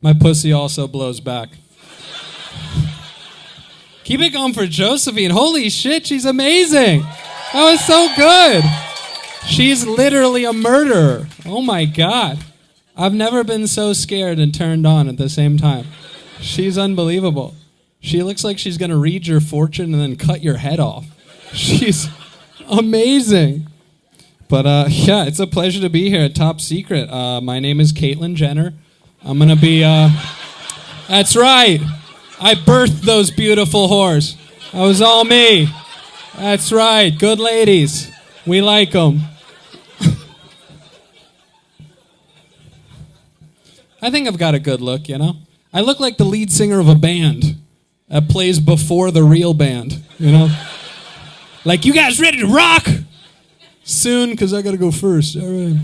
My pussy also blows back. Keep it going for Josephine. Holy shit, she's amazing. That was so good. She's literally a murderer. Oh my God. I've never been so scared and turned on at the same time. She's unbelievable. She looks like she's going to read your fortune and then cut your head off. She's amazing. But yeah, it's a pleasure to be here at Top Secret. My name is Caitlyn Jenner. I'm going to be... That's right. I birthed those beautiful whores. That was all me. That's right. Good ladies. We like them. I think I've got a good look, you know? I look like the lead singer of a band that plays before the real band, you know? Like, you guys ready to rock? Soon, because I got to go first. All right.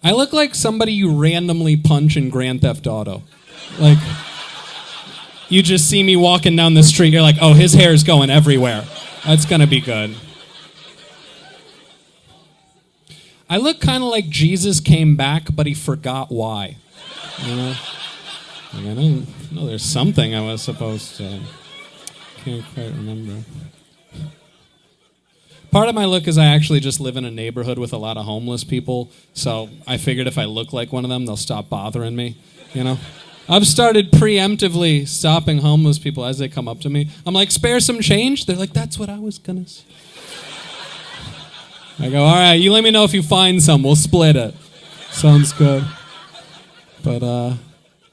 I look like somebody you randomly punch in Grand Theft Auto. Like, you just see me walking down the street, you're like, oh, his hair is going everywhere. That's going to be good. I look kind of like Jesus came back, but he forgot why. You know? Like, I don't know, there's something I was supposed to... Can't quite remember. Part of my look is I actually just live in a neighborhood with a lot of homeless people, so I figured if I look like one of them, they'll stop bothering me, you know? I've started preemptively stopping homeless people as they come up to me. I'm like, spare some change? They're like, that's what I was gonna say. I go, all right, you let me know if you find some. We'll split it. Sounds good. But,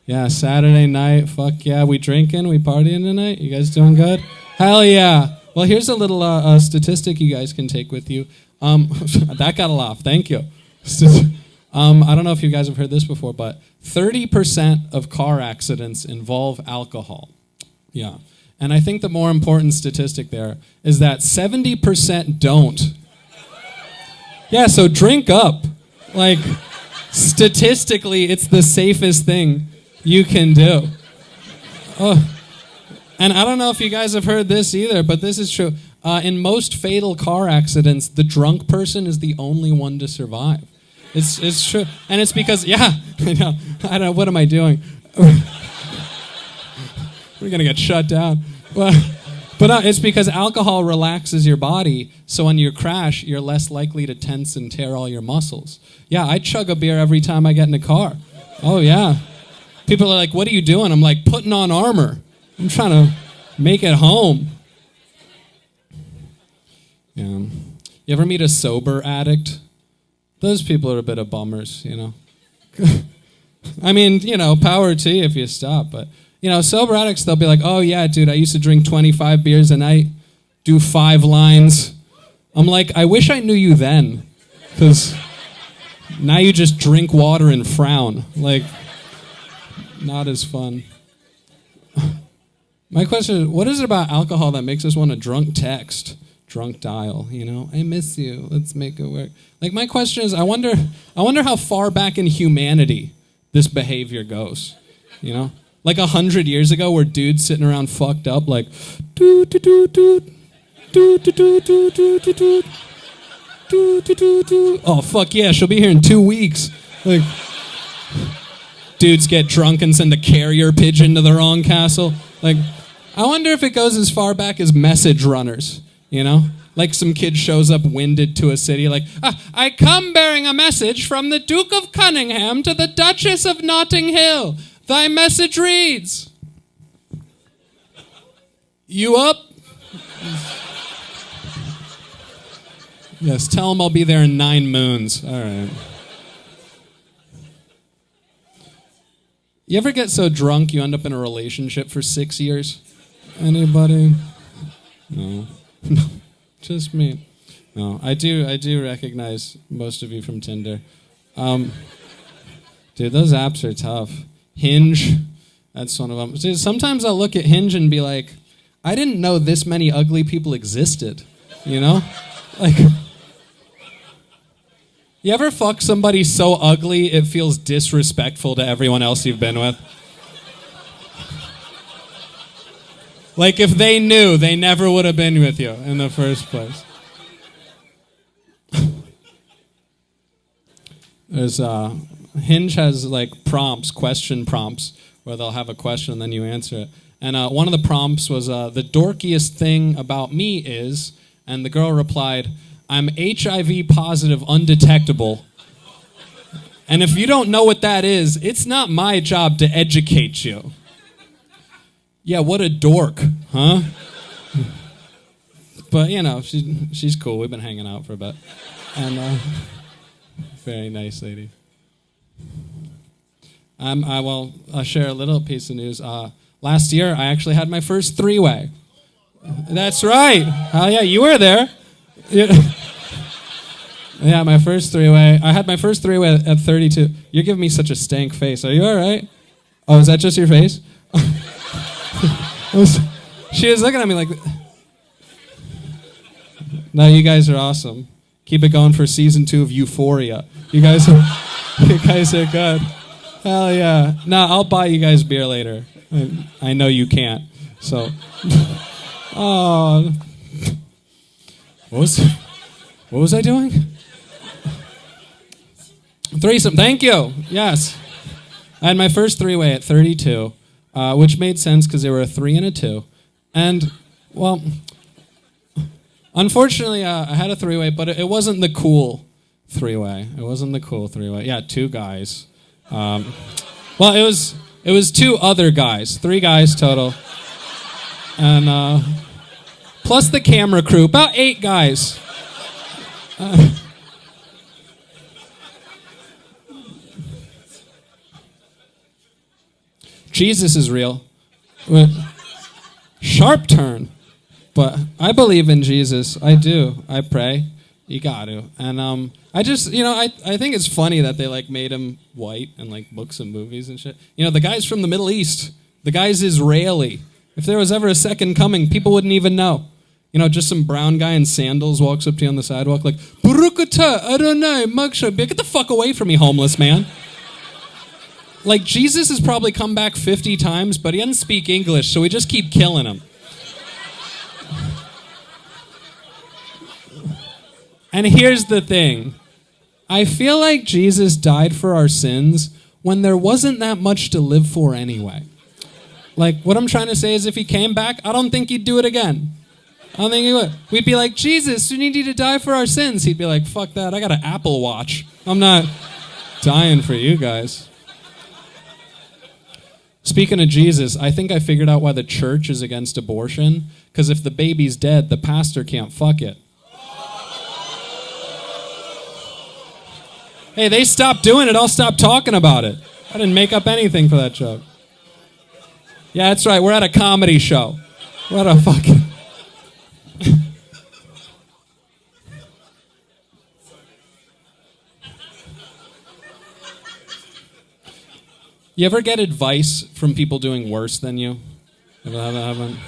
yeah, Saturday night, fuck yeah, we drinking, we partying tonight? You guys doing good? Hell yeah. Well, here's a little statistic you guys can take with you. That got a laugh, thank you. I don't know if you guys have heard this before, but 30% of car accidents involve alcohol. Yeah. And I think the more important statistic there is that 70% don't. Yeah, so drink up. Like, statistically, it's the safest thing you can do. Oh. And I don't know if you guys have heard this either, but this is true. In most fatal car accidents, the drunk person is the only one to survive. It's true. And it's because, yeah, I don't know, what am I doing? We're going to get shut down. But it's because alcohol relaxes your body, so when you crash, you're less likely to tense and tear all your muscles. Yeah, I chug a beer every time I get in a car. Oh, yeah. People are like, what are you doing? I'm like, putting on armor. I'm trying to make it home. Yeah. You ever meet a sober addict? Those people are a bit of bummers, you know. I mean, you know, power to you if you stop, but... You know, sober addicts, they'll be like, oh, yeah, dude, I used to drink 25 beers a night, do 5 lines. I'm like, I wish I knew you then, because now you just drink water and frown. Like, not as fun. My question is, what is it about alcohol that makes us want to drunk text, drunk dial, you know? I miss you, let's make it work. Like, my question is, I wonder how far back in humanity this behavior goes, you know? Like 100 years ago, where dudes sitting around fucked up, like, do do do do do do do do do do do do do. Oh fuck yeah, she'll be here in 2 weeks. Like, dudes get drunk and send a carrier pigeon to the wrong castle. Like, I wonder if it goes as far back as message runners. You know, like some kid shows up winded to a city, like, I come bearing a message from the Duke of Cunningham to the Duchess of Notting Hill. Thy message reads, you up? Yes, tell him I'll be there in 9 moons. All right. You ever get so drunk you end up in a relationship for 6 years? Anybody? No. No, just me. No, I do recognize most of you from Tinder. Dude, those apps are tough. Hinge, that's one of them. Dude, sometimes I'll look at Hinge and be like, I didn't know this many ugly people existed, you know? Like, you ever fuck somebody so ugly it feels disrespectful to everyone else you've been with? Like, if they knew, they never would have been with you in the first place. There's Hinge has like prompts, question prompts, where they'll have a question and then you answer it. And one of the prompts was, the dorkiest thing about me is, and the girl replied, I'm HIV positive undetectable. And if you don't know what that is, it's not my job to educate you. Yeah, what a dork, huh? But, you know, she's cool. We've been hanging out for a bit. And very nice lady. I'll share a little piece of news. Last year, I actually had my first three-way. That's right. Oh, yeah, you were there. Yeah, my first three-way. I had my first three-way at 32. You're giving me such a stank face. Are you all right? Oh, is that just your face? She was looking at me like... No, you guys are awesome. Keep it going for season 2 of Euphoria. You guys are good. Hell yeah. No, I'll buy you guys beer later. I know you can't. So, oh, what was I doing? Threesome. Thank you. Yes, I had my first three-way at 32, which made sense because they were a 3 and a 2, and well, unfortunately, I had a three-way, but it wasn't the cool three-way. It wasn't the cool three-way. Yeah, 2 guys. Well, it was 2 other guys, 3 guys total, and plus the camera crew, about 8 guys. Jesus is real. Sharp turn, but I believe in Jesus. I do. I pray. You got to. And I just, I think it's funny that they like made him white in like books and movies and shit. You know, the guy's from the Middle East. The guy's Israeli. If there was ever a second coming, people wouldn't even know. You know, just some brown guy in sandals walks up to you on the sidewalk like, Barukata, Adonai, Magsha. Get the fuck away from me, homeless man. Like, Jesus has probably come back 50 times, but he doesn't speak English, so we just keep killing him. And here's the thing. I feel like Jesus died for our sins when there wasn't that much to live for anyway. Like, what I'm trying to say is if he came back, I don't think he'd do it again. I don't think he would. We'd be like, Jesus, we need you to die for our sins. He'd be like, fuck that, I got an Apple Watch. I'm not dying for you guys. Speaking of Jesus, I think I figured out why the church is against abortion. Because if the baby's dead, the pastor can't fuck it. Hey, they stopped doing it, I'll stop talking about it. I didn't make up anything for that joke. Yeah, that's right, we're at a comedy show. What a fucking... You ever get advice from people doing worse than you? Ever have that happen?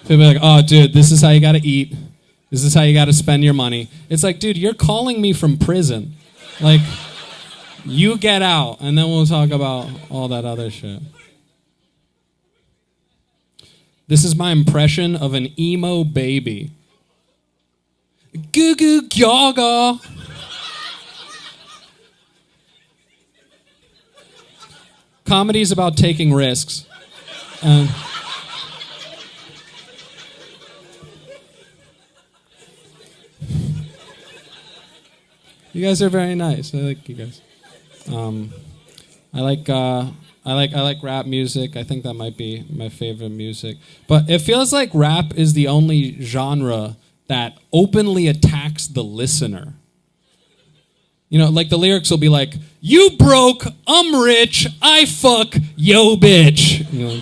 People be like, oh, dude, this is how you gotta eat. This is how you gotta spend your money. It's like, dude, you're calling me from prison. Like, you get out, and then we'll talk about all that other shit. This is my impression of an emo baby. Goo goo gaga. Comedy's about taking risks. You guys are very nice. I like you guys. I like rap music. I think that might be my favorite music. But it feels like rap is the only genre that openly attacks the listener. You know, like the lyrics will be like, you broke, I'm rich, I fuck, yo bitch. You know,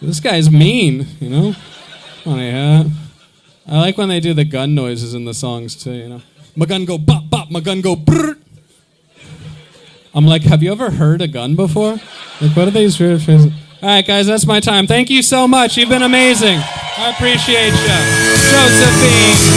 this guy's mean, you know? Funny, huh? I like when they do the gun noises in the songs too, you know? My gun go bop bop, my gun go brrr. I'm like, have you ever heard a gun before? Like, what are these weird phrases? All right, guys, that's my time. Thank you so much. You've been amazing. I appreciate you. Josephine.